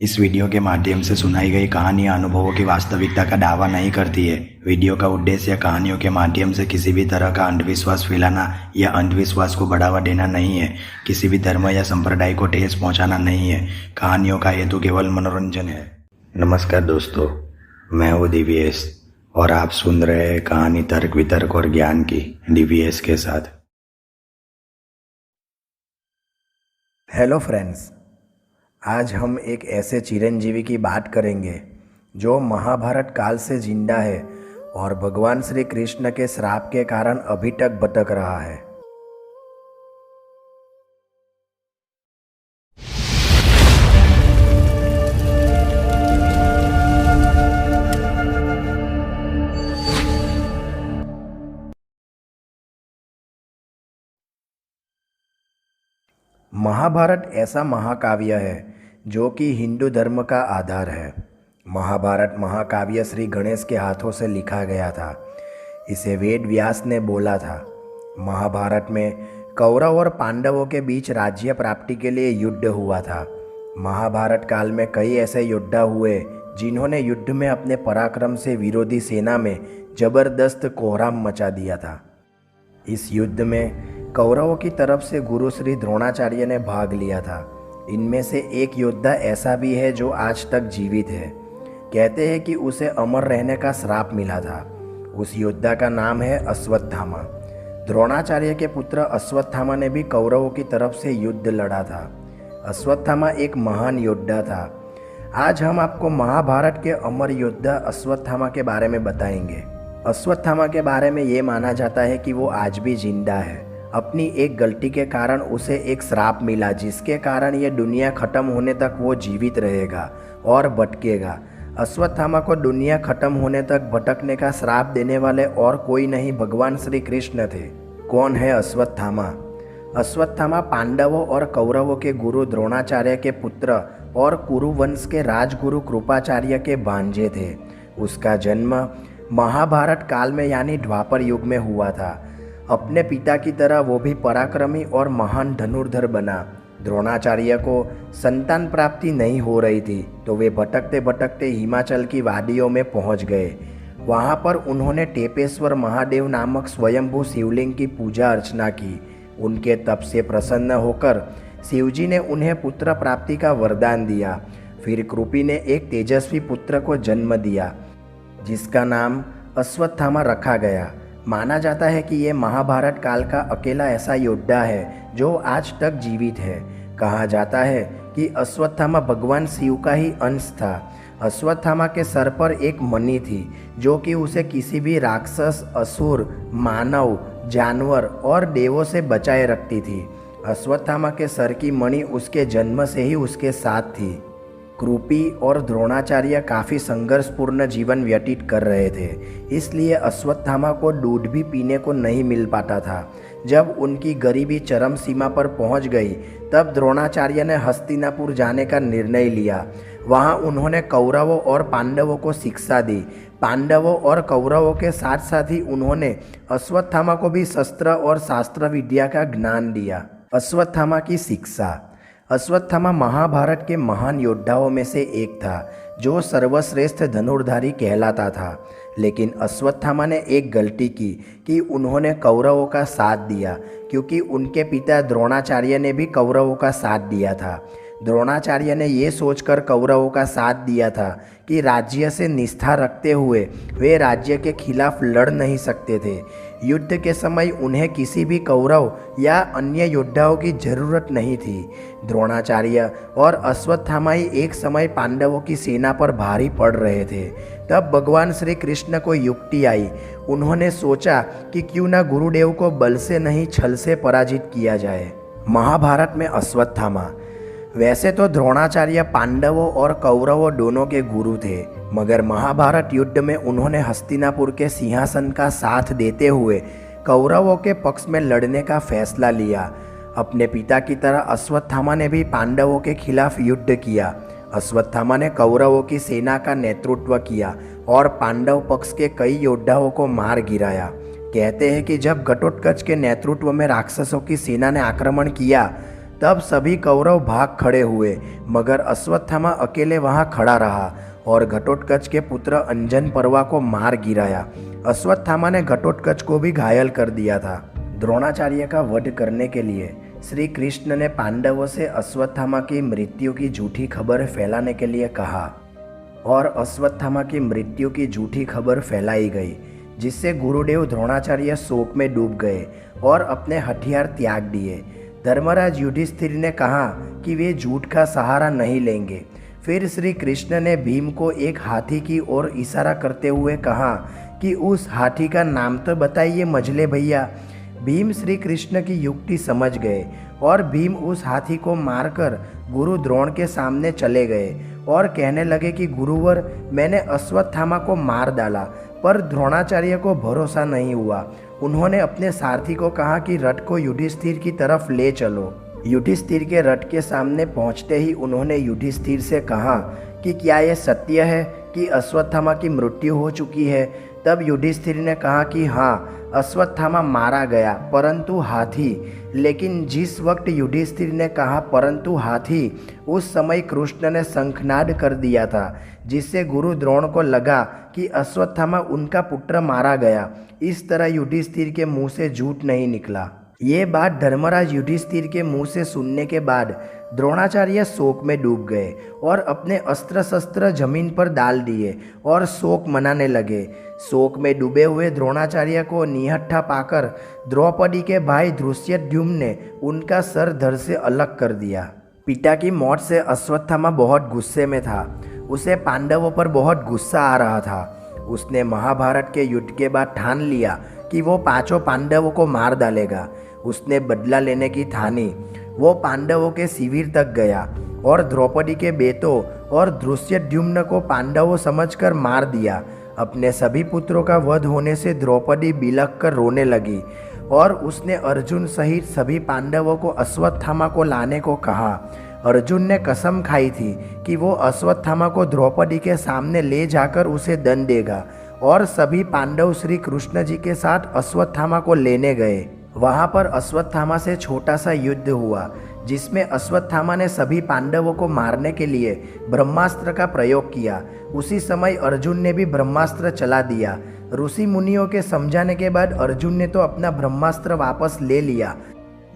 इस वीडियो के माध्यम से सुनाई गई कहानियां अनुभवों की वास्तविकता का दावा नहीं करती है। वीडियो का उद्देश्य कहानियों के माध्यम से किसी भी तरह का अंधविश्वास फैलाना या अंधविश्वास को बढ़ावा देना नहीं है। किसी भी धर्म या संप्रदाय को ठेस पहुंचाना नहीं है। कहानियों का हेतु केवल मनोरंजन है। नमस्कार दोस्तों, मैं हूँ दिव्येश और आप सुन रहे हैं कहानी तर्क वितर्क और ज्ञान की दिव्येश के साथ। हेलो फ्रेंड्स, आज हम एक ऐसे चिरंजीवी की बात करेंगे जो महाभारत काल से जिंदा है और भगवान श्री कृष्ण के श्राप के कारण अभी तक भटक रहा है। महाभारत ऐसा महाकाव्य है जो कि हिंदू धर्म का आधार है। महाभारत महाकाव्य श्री गणेश के हाथों से लिखा गया था। इसे वेद व्यास ने बोला था। महाभारत में कौरव और पांडवों के बीच राज्य प्राप्ति के लिए युद्ध हुआ था। महाभारत काल में कई ऐसे योद्धा हुए जिन्होंने युद्ध में अपने पराक्रम से विरोधी सेना में जबरदस्त कोहराम मचा दिया था। इस युद्ध में कौरवों की तरफ से गुरु श्री द्रोणाचार्य ने भाग लिया था। इनमें से एक योद्धा ऐसा भी है जो आज तक जीवित है। कहते हैं कि उसे अमर रहने का श्राप मिला था। उस योद्धा का नाम है अश्वत्थामा। द्रोणाचार्य के पुत्र अश्वत्थामा ने भी कौरवों की तरफ से युद्ध लड़ा था। अश्वत्थामा एक महान योद्धा था। आज हम आपको महाभारत के अमर योद्धा अश्वत्थामा के बारे में बताएंगे। अश्वत्थामा के बारे में ये माना जाता है कि वो आज भी जिंदा है। अपनी एक गलती के कारण उसे एक श्राप मिला जिसके कारण ये दुनिया खत्म होने तक वो जीवित रहेगा और भटकेगा। अश्वत्थामा को दुनिया खत्म होने तक भटकने का श्राप देने वाले और कोई नहीं भगवान श्री कृष्ण थे। कौन है अश्वत्थामा? अश्वत्थामा पांडवों और कौरवों के गुरु द्रोणाचार्य के पुत्र और कुरु वंश के राजगुरु कृपाचार्य के भांजे थे। उसका जन्म महाभारत काल में यानी द्वापर युग में हुआ था। अपने पिता की तरह वो भी पराक्रमी और महान धनुर्धर बना। द्रोणाचार्य को संतान प्राप्ति नहीं हो रही थी तो वे भटकते भटकते हिमाचल की वादियों में पहुंच गए। वहां पर उन्होंने टेपेश्वर महादेव नामक स्वयंभू शिवलिंग की पूजा अर्चना की। उनके तप से प्रसन्न होकर शिवजी ने उन्हें पुत्र प्राप्ति का वरदान दिया। फिर कृपी ने एक तेजस्वी पुत्र को जन्म दिया जिसका नाम अश्वत्थामा रखा गया। माना जाता है कि ये महाभारत काल का अकेला ऐसा योद्धा है जो आज तक जीवित है। कहा जाता है कि अश्वत्थामा भगवान शिव का ही अंश था। अश्वत्थामा के सर पर एक मणि थी जो कि उसे किसी भी राक्षस, असुर, मानव, जानवर और देवों से बचाए रखती थी। अश्वत्थामा के सर की मणि उसके जन्म से ही उसके साथ थी। कृपी और द्रोणाचार्य काफ़ी संघर्षपूर्ण जीवन व्यतीत कर रहे थे, इसलिए अश्वत्थामा को दूध भी पीने को नहीं मिल पाता था। जब उनकी गरीबी चरम सीमा पर पहुंच गई तब द्रोणाचार्य ने हस्तिनापुर जाने का निर्णय लिया। वहां उन्होंने कौरवों और पांडवों को शिक्षा दी। पांडवों और कौरवों के साथ साथ ही उन्होंने अश्वत्थामा को भी शस्त्र और शास्त्र विद्या का ज्ञान दिया। अश्वत्थामा की शिक्षा। अश्वत्थामा महाभारत के महान योद्धाओं में से एक था जो सर्वश्रेष्ठ धनुर्धारी कहलाता था। लेकिन अश्वत्थामा ने एक गलती की कि उन्होंने कौरवों का साथ दिया, क्योंकि उनके पिता द्रोणाचार्य ने भी कौरवों का साथ दिया था। द्रोणाचार्य ने ये सोचकर कौरवों का साथ दिया था कि राज्य से निष्ठा रखते हुए वे राज्य के खिलाफ लड़ नहीं सकते थे। युद्ध के समय उन्हें किसी भी कौरव या अन्य योद्धाओं की जरूरत नहीं थी। द्रोणाचार्य और अश्वत्थामा ही एक समय पांडवों की सेना पर भारी पड़ रहे थे। तब भगवान श्री कृष्ण को युक्ति आई। उन्होंने सोचा कि क्यों न गुरुदेव को बल से नहीं छल से पराजित किया जाए। महाभारत में अश्वत्थामा। वैसे तो द्रोणाचार्य पांडवों और कौरवों दोनों के गुरु थे, मगर महाभारत युद्ध में उन्होंने हस्तिनापुर के सिंहासन का साथ देते हुए कौरवों के पक्ष में लड़ने का फैसला लिया। अपने पिता की तरह अश्वत्थामा ने भी पांडवों के खिलाफ युद्ध किया। अश्वत्थामा ने कौरवों की सेना का नेतृत्व किया और पांडव पक्ष के कई योद्धाओं को मार गिराया। कहते हैं कि जब घटोत्कच के नेतृत्व में राक्षसों की सेना ने आक्रमण किया तब सभी कौरव भाग खड़े हुए, मगर अश्वत्थामा अकेले वहां खड़ा रहा और घटोत्कच के पुत्र अंजन पर्वा को मार गिराया। अश्वत्थामा ने घटोत्कच को भी घायल कर दिया था। द्रोणाचार्य का वध करने के लिए श्री कृष्ण ने पांडवों से अश्वत्थामा की मृत्यु की झूठी खबर फैलाने के लिए कहा और अश्वत्थामा की मृत्यु की झूठी खबर फैलाई गई, जिससे गुरुदेव द्रोणाचार्य शोक में डूब गए और अपने हथियार त्याग दिए। धर्मराज युधिष्ठिर ने कहा कि वे झूठ का सहारा नहीं लेंगे। फिर श्री कृष्ण ने भीम को एक हाथी की ओर इशारा करते हुए कहा कि उस हाथी का नाम तो बताइए मझले भैया। भीम श्री कृष्ण की युक्ति समझ गए और भीम उस हाथी को मारकर गुरु द्रोण के सामने चले गए और कहने लगे कि गुरुवर, मैंने अश्वत्थामा को मार डाला, पर द्रोणाचार्य को भरोसा नहीं हुआ। उन्होंने अपने सारथी को कहा कि रथ को युधिष्ठिर की तरफ ले चलो। युधिष्ठिर के रथ के सामने पहुंचते ही उन्होंने युधिष्ठिर से कहा कि क्या यह सत्य है कि अश्वत्थामा की मृत्यु हो चुकी है। तब युधिष्ठिर ने कहा कि हाँ, अश्वत्थामा मारा गया, परंतु हाथी। लेकिन जिस वक्त युधिष्ठिर ने कहा परंतु हाथी, उस समय कृष्ण ने शंखनाद कर दिया था, जिससे गुरु द्रोण को लगा कि अश्वत्थामा उनका पुत्र मारा गया। इस तरह युधिष्ठिर के मुंह से झूठ नहीं निकला। ये बात धर्मराज युधिष्ठिर के मुंह से सुनने के बाद द्रोणाचार्य शोक में डूब गए और अपने अस्त्र शस्त्र जमीन पर डाल दिए और शोक मनाने लगे। शोक में डूबे हुए द्रोणाचार्य को निहत्था पाकर द्रौपदी के भाई धृष्टद्युम्न ने उनका सर धड़ से अलग कर दिया। पिता की मौत से अश्वत्थामा बहुत गुस्से में था। उसे पांडवों पर बहुत गुस्सा आ रहा था। उसने महाभारत के युद्ध के बाद ठान लिया कि वो पांचों पांडवों को मार डालेगा। उसने बदला लेने की ठानी। वो पांडवों के शिविर तक गया और द्रौपदी के बेटों और धृष्टद्युम्न को पांडवों समझकर मार दिया। अपने सभी पुत्रों का वध होने से द्रौपदी बिलख कर रोने लगी और उसने अर्जुन सहित सभी पांडवों को अश्वत्थामा को लाने को कहा। अर्जुन ने कसम खाई थी कि वो अश्वत्थामा को द्रौपदी के सामने ले जाकर उसे दंड देगा और सभी पांडव श्री कृष्ण जी के साथ अश्वत्थामा को लेने गए। वहाँ पर अश्वत्थामा से छोटा सा युद्ध हुआ, जिसमें अश्वत्थामा ने सभी पांडवों को मारने के लिए ब्रह्मास्त्र का प्रयोग किया। उसी समय अर्जुन ने भी ब्रह्मास्त्र चला दिया। ऋषि मुनियों के समझाने के बाद अर्जुन ने तो अपना ब्रह्मास्त्र वापस ले लिया,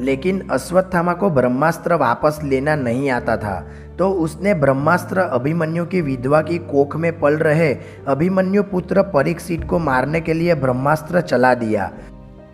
लेकिन अश्वत्थामा को ब्रह्मास्त्र वापस लेना नहीं आता था, तो उसने ब्रह्मास्त्र अभिमन्यु की विधवा की कोख में पल रहे अभिमन्यु पुत्र परीक्षित को मारने के लिए ब्रह्मास्त्र चला दिया।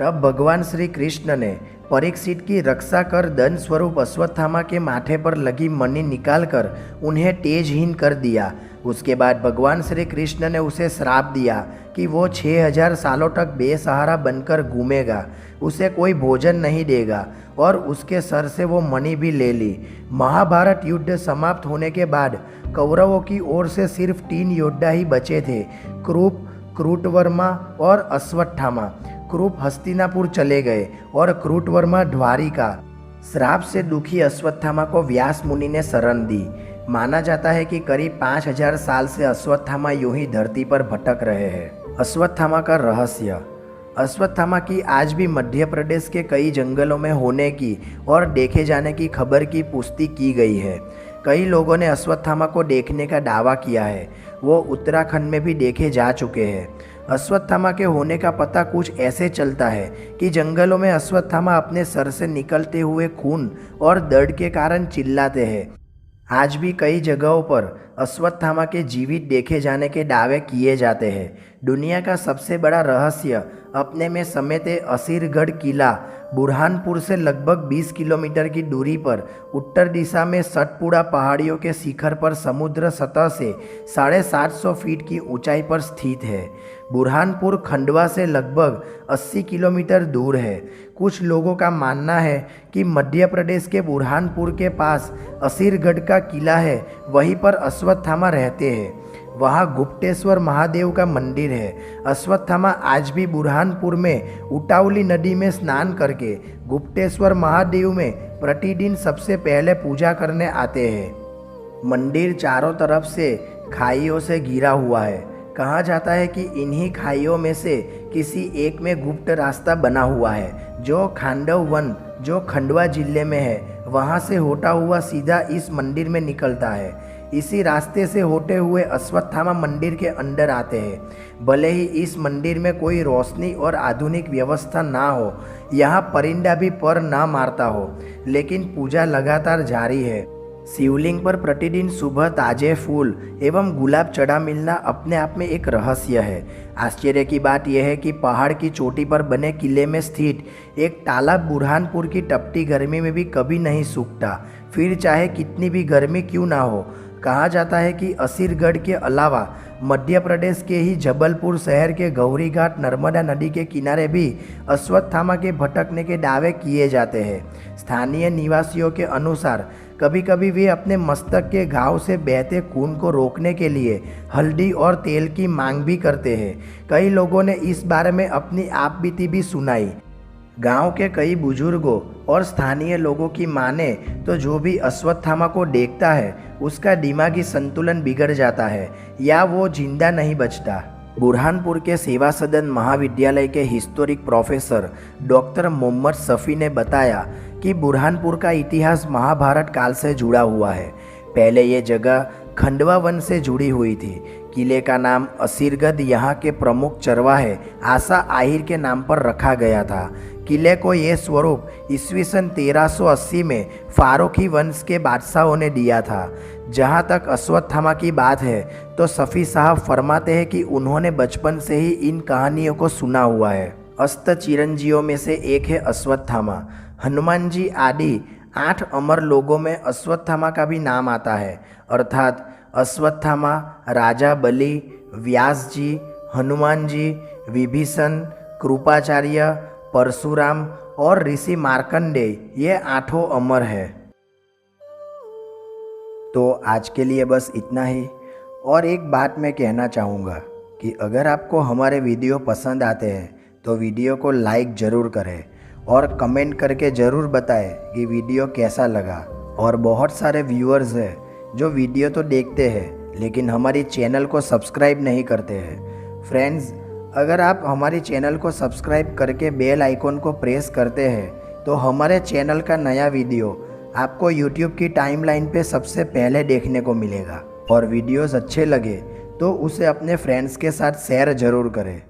तब भगवान श्री कृष्ण ने परीक्षित की रक्षा कर दंड स्वरूप अश्वत्थामा के माथे पर लगी मणि निकालकर उन्हें तेजहीन कर दिया। उसके बाद भगवान श्री कृष्ण ने उसे श्राप दिया कि वो 6000 सालों तक बेसहारा बनकर घूमेगा, उसे कोई भोजन नहीं देगा और उसके सर से वो मणि भी ले ली। महाभारत युद्ध समाप्त होने के बाद कौरवों की ओर से सिर्फ 3 योद्धा ही बचे थे, कृप, कृतवर्मा और अश्वत्थामा। कृप हस्तिनापुर चले गए और कृतवर्मा द्वारिका। श्राप से दुखी अश्वत्थामा को व्यास मुनि ने शरण दी। माना जाता है कि करीब 5000 साल से अश्वत्थामा यूं ही धरती पर भटक रहे हैं। अश्वत्थामा का रहस्य। अश्वत्थामा की आज भी मध्य प्रदेश के कई जंगलों में होने की और देखे जाने की खबर की पुष्टि की गई है। कई लोगों ने अश्वत्थामा को देखने का दावा किया है। वो उत्तराखंड में भी देखे जा चुके हैं। अश्वत्थामा के होने का पता कुछ ऐसे चलता है कि जंगलों में अश्वत्थामा अपने सर से निकलते हुए खून और दर्द के कारण चिल्लाते हैं। आज भी कई जगहों पर अश्वत्थामा के जीवित देखे जाने के दावे किए जाते हैं। दुनिया का सबसे बड़ा रहस्य अपने में समेटे असीरगढ़ किला बुरहानपुर से लगभग 20 किलोमीटर की दूरी पर उत्तर दिशा में सतपुड़ा पहाड़ियों के शिखर पर समुद्र सतह से 750 फीट की ऊंचाई पर स्थित है। बुरहानपुर खंडवा से लगभग 80 किलोमीटर दूर है। कुछ लोगों का मानना है कि मध्य प्रदेश के बुरहानपुर के पास असीरगढ़ का किला है, वहीं पर अश्वत्थामा रहते हैं। वहाँ गुप्तेश्वर महादेव का मंदिर है। अश्वत्थामा आज भी बुरहानपुर में उटावली नदी में स्नान करके गुप्तेश्वर महादेव में प्रतिदिन सबसे पहले पूजा करने आते हैं। मंदिर चारों तरफ से खाइयों से घिरा हुआ है। कहा जाता है कि इन्हीं खाइयों में से किसी एक में गुप्त रास्ता बना हुआ है, जो खांडव वन, जो खंडवा जिले में है, वहाँ से होता हुआ सीधा इस मंदिर में निकलता है। इसी रास्ते से होते हुए अश्वत्थामा मंदिर के अंदर आते हैं। भले ही इस मंदिर में कोई रोशनी और आधुनिक व्यवस्था ना हो, यहाँ परिंदा भी पर ना मारता हो, लेकिन पूजा लगातार जारी है। शिवलिंग पर प्रतिदिन सुबह ताजे फूल एवं गुलाब चढ़ा मिलना अपने आप में एक रहस्य है। आश्चर्य की बात यह है कि पहाड़ की चोटी पर बने किले में स्थित एक तालाब बुरहानपुर की तपती गर्मी में भी कभी नहीं सूखता, फिर चाहे कितनी भी गर्मी क्यों ना हो। कहा जाता है कि असीरगढ़ के अलावा मध्य प्रदेश के ही जबलपुर शहर के गौरी घाट नर्मदा नदी के किनारे भी अश्वत्थामा के भटकने के दावे किए जाते हैं। स्थानीय निवासियों के अनुसार कभी कभी वे अपने मस्तक के घाव से बहते खून को रोकने के लिए हल्दी और तेल की मांग भी करते हैं। कई लोगों ने इस बारे में अपनी आपबीती भी सुनाई। गांव के कई बुजुर्गों और स्थानीय लोगों की माने तो जो भी अश्वत्थामा को देखता है उसका दिमागी संतुलन बिगड़ जाता है या वो जिंदा नहीं बचता। बुरहानपुर के सेवा सदन महाविद्यालय के historic professor doctor Mohammad Shafi ने बताया कि बुरहानपुर का इतिहास महाभारत काल से जुड़ा हुआ है। पहले ये जगह खंडवा वन से जुड़ी हुई थी। किले का नाम असीरगढ़ यहाँ के प्रमुख चरवाहे आशा आहिर के नाम पर रखा गया था। किले को ये स्वरूप ईस्वी सन 1380 में फारूकी वंश के बादशाहों ने दिया था। जहाँ तक अश्वत्थामा की बात है तो शफी साहब फरमाते हैं कि उन्होंने बचपन से ही इन कहानियों को सुना हुआ है। अष्ट चिरंजीवियों में से एक है अश्वत्थामा। हनुमान जी आदि 8 अमर लोगों में अश्वत्थामा का भी नाम आता है, अर्थात अश्वत्थामा, राजा बलि, व्यास जी, हनुमान जी, विभीषण, कृपाचार्य, परशुराम और ऋषि मार्कंडेय, ये 8 अमर है। तो आज के लिए बस इतना ही। और एक बात मैं कहना चाहूँगा कि अगर आपको हमारे वीडियो पसंद आते हैं तो वीडियो को लाइक ज़रूर करें और कमेंट करके ज़रूर बताएं कि वीडियो कैसा लगा। और बहुत सारे व्यूअर्स हैं जो वीडियो तो देखते हैं लेकिन हमारी चैनल को सब्सक्राइब नहीं करते हैं। फ्रेंड्स, अगर आप हमारी चैनल को सब्सक्राइब करके बेल आइकॉन को प्रेस करते हैं तो हमारे चैनल का नया वीडियो आपको YouTube की टाइमलाइन पे सबसे पहले देखने को मिलेगा। और वीडियोस अच्छे लगे तो उसे अपने फ्रेंड्स के साथ शेयर ज़रूर करें।